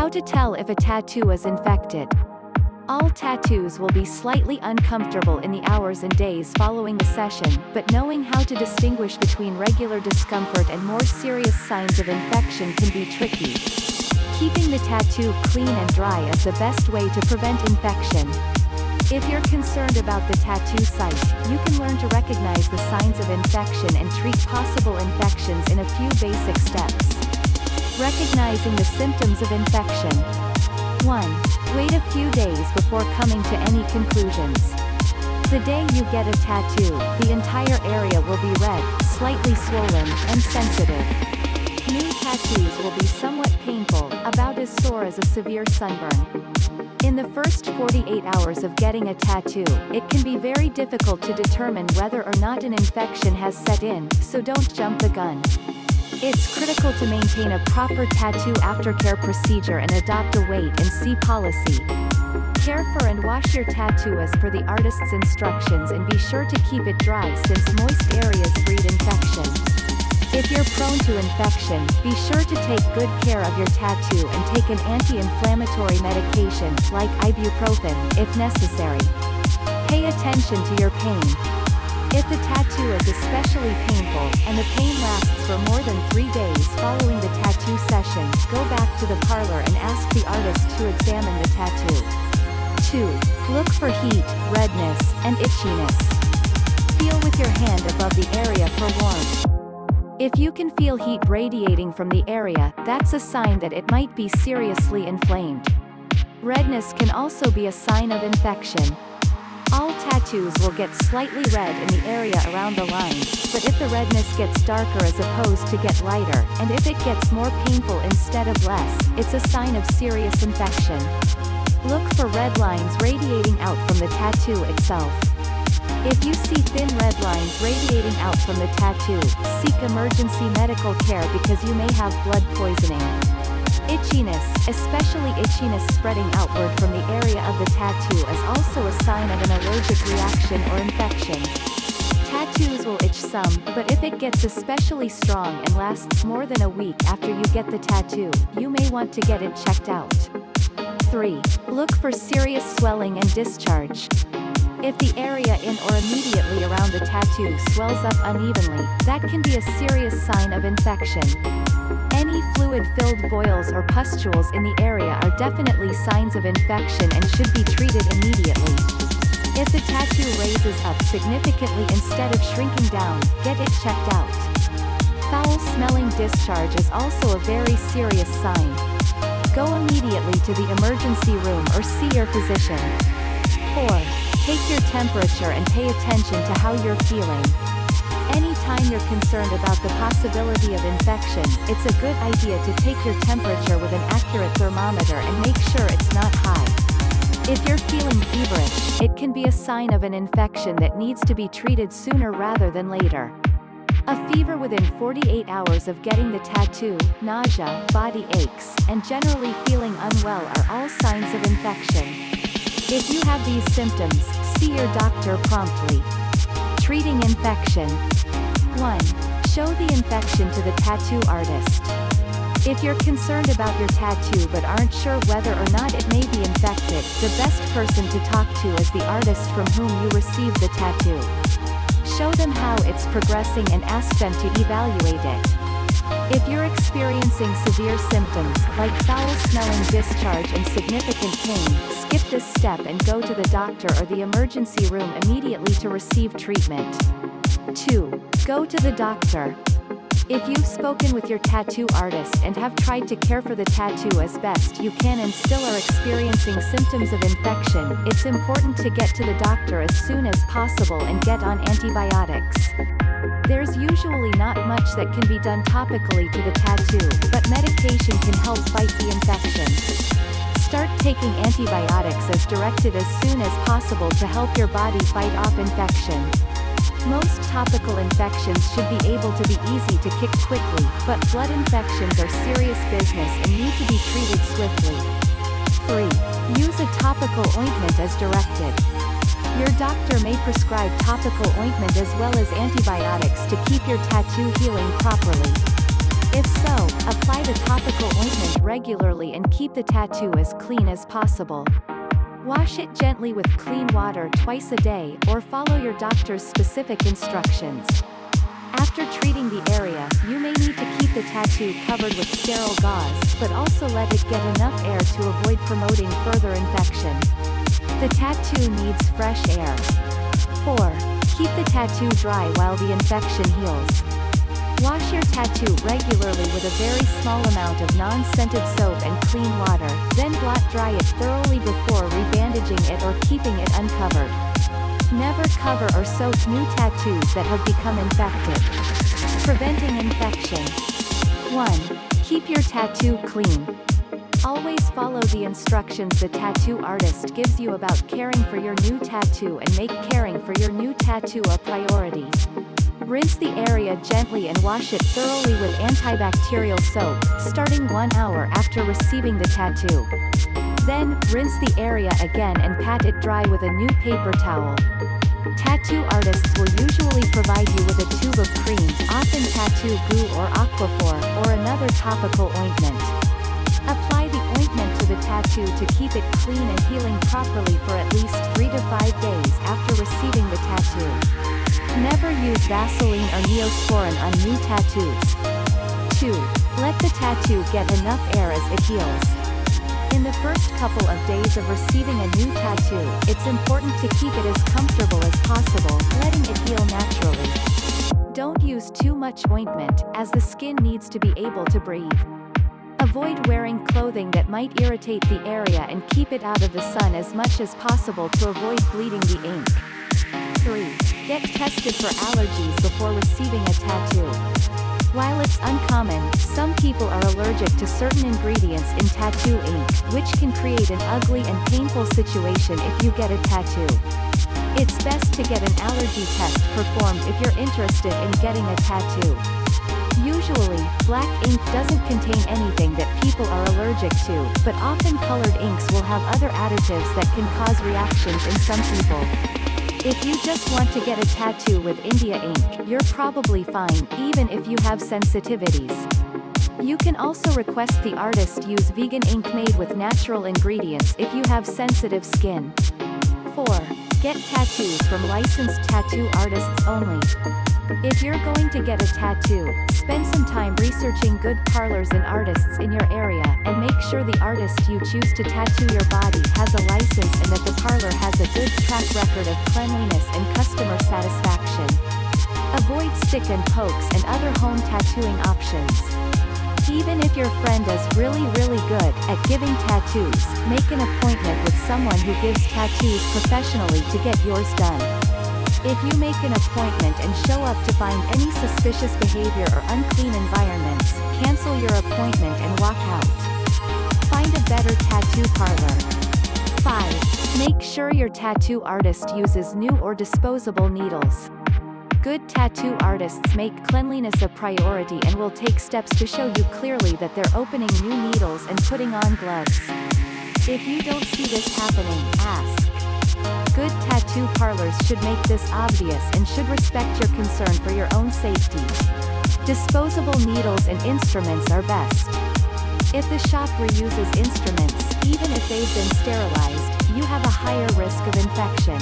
How to tell if a tattoo is infected. All tattoos will be slightly uncomfortable in the hours and days following the session, but knowing how to distinguish between regular discomfort and more serious signs of infection can be tricky. Keeping the tattoo clean and dry is the best way to prevent infection. If you're concerned about the tattoo site, you can learn to recognize the signs of infection and treat possible infections in a few basic steps. Recognizing the symptoms of infection. 1. Wait a few days before coming to any conclusions. The day you get a tattoo, the entire area will be red, slightly swollen, and sensitive. New tattoos will be somewhat painful, about as sore as a severe sunburn. In the first 48 hours of getting a tattoo, it can be very difficult to determine whether or not an infection has set in, so don't jump the gun. It's critical to maintain a proper tattoo aftercare procedure and adopt a wait-and-see policy. Care for and wash your tattoo as per the artist's instructions and be sure to keep it dry since moist areas breed infection. If you're prone to infection, be sure to take good care of your tattoo and take an anti-inflammatory medication, like ibuprofen, if necessary. Pay attention to your pain. If the tattoo is especially painful, and the pain lasts for more than 3 days following the tattoo session, go back to the parlor and ask the artist to examine the tattoo. 2. Look for heat, redness, and itchiness. Feel with your hand above the area for warmth. If you can feel heat radiating from the area, that's a sign that it might be seriously inflamed. Redness can also be a sign of infection. All tattoos will get slightly red in the area around the lines, but if the redness gets darker as opposed to get lighter, and if it gets more painful instead of less, it's a sign of serious infection. Look for red lines radiating out from the tattoo itself. If you see thin red lines radiating out from the tattoo, seek emergency medical care because you may have blood poisoning. Itchiness, especially itchiness spreading outward from the area of the tattoo, is also a sign of an allergic reaction or infection. Tattoos will itch some, but if it gets especially strong and lasts more than a week after you get the tattoo, you may want to get it checked out. 3. Look for serious swelling and discharge. If the area in or immediately around the tattoo swells up unevenly, that can be a serious sign of infection. Any fluid-filled boils or pustules in the area are definitely signs of infection and should be treated immediately. If the tattoo raises up significantly instead of shrinking down, get it checked out. Foul-smelling discharge is also a very serious sign. Go immediately to the emergency room or see your physician. 4. Take your temperature and pay attention to how you're feeling. Anytime you're concerned about the possibility of infection, it's a good idea to take your temperature with an accurate thermometer and make sure it's not high. If you're feeling feverish, it can be a sign of an infection that needs to be treated sooner rather than later. A fever within 48 hours of getting the tattoo, nausea, body aches, and generally feeling unwell are all signs of infection. If you have these symptoms, see your doctor promptly. Treating infection. 1. Show the infection to the tattoo artist. If you're concerned about your tattoo but aren't sure whether or not it may be infected, the best person to talk to is the artist from whom you received the tattoo. Show them how it's progressing and ask them to evaluate it. If you're experiencing severe symptoms, like foul-smelling discharge and significant pain, skip this step and go to the doctor or the emergency room immediately to receive treatment. 2. Go to the doctor. If you've spoken with your tattoo artist and have tried to care for the tattoo as best you can and still are experiencing symptoms of infection, it's important to get to the doctor as soon as possible and get on antibiotics. There's usually not much that can be done topically to the tattoo, but medication can help fight the infection. Start taking antibiotics as directed as soon as possible to help your body fight off infection. Most topical infections should be able to be easy to kick quickly, but blood infections are serious business and need to be treated swiftly. 3. Use a topical ointment as directed. Your doctor may prescribe topical ointment as well as antibiotics to keep your tattoo healing properly. If so, apply the topical ointment regularly and keep the tattoo as clean as possible. Wash it gently with clean water twice a day, or follow your doctor's specific instructions. After treating the area, you may need to keep the tattoo covered with sterile gauze, but also let it get enough air to avoid promoting further infection. The tattoo needs fresh air. 4. Keep the tattoo dry while the infection heals. Wash your tattoo regularly with a very small amount of non-scented soap and clean water, then blot dry it thoroughly before rebandaging it or keeping it uncovered. Never cover or soak new tattoos that have become infected. Preventing infection. 1. Keep your tattoo clean. Always follow the instructions the tattoo artist gives you about caring for your new tattoo and make caring for your new tattoo a priority. Rinse the area gently and wash it thoroughly with antibacterial soap, starting 1 hour after receiving the tattoo. Then, rinse the area again and pat it dry with a new paper towel. Tattoo artists will usually provide you with a tube of cream, often tattoo goo or aquaphor, or another topical ointment. Apply the ointment to the tattoo to keep it clean and healing properly for at least 3 to 5 days after receiving the tattoo. Never use Vaseline or Neosporin on new tattoos. 2. Let the tattoo get enough air as it heals. In the first couple of days of receiving a new tattoo, it's important to keep it as comfortable as possible, letting it heal naturally. Don't use too much ointment, as the skin needs to be able to breathe. Avoid wearing clothing that might irritate the area and keep it out of the sun as much as possible to avoid bleeding the ink. 3. Get tested for allergies before receiving a tattoo. While it's uncommon, some people are allergic to certain ingredients in tattoo ink, which can create an ugly and painful situation if you get a tattoo. It's best to get an allergy test performed if you're interested in getting a tattoo. Usually, black ink doesn't contain anything that people are allergic to, but often colored inks will have other additives that can cause reactions in some people. If you just want to get a tattoo with India ink, you're probably fine, even if you have sensitivities. You can also request the artist use vegan ink made with natural ingredients if you have sensitive skin. 4. Get tattoos from licensed tattoo artists only. If you're going to get a tattoo, spend some time researching good parlors and artists in your area, and make sure the artist you choose to tattoo your body has a license and that the parlor has a good track record of cleanliness and customer satisfaction. Avoid stick and pokes and other home tattooing options. Even if your friend is really good at giving tattoos, make an appointment with someone who gives tattoos professionally to get yours done. If you make an appointment and show up to find any suspicious behavior or unclean environments, cancel your appointment and walk out. Find a better tattoo parlor. 5. Make sure your tattoo artist uses new or disposable needles. Good tattoo artists make cleanliness a priority and will take steps to show you clearly that they're opening new needles and putting on gloves. If you don't see this happening, ask. Good tattoo parlors should make this obvious and should respect your concern for your own safety. Disposable needles and instruments are best. If the shop reuses instruments, even if they've been sterilized, you have a higher risk of infection.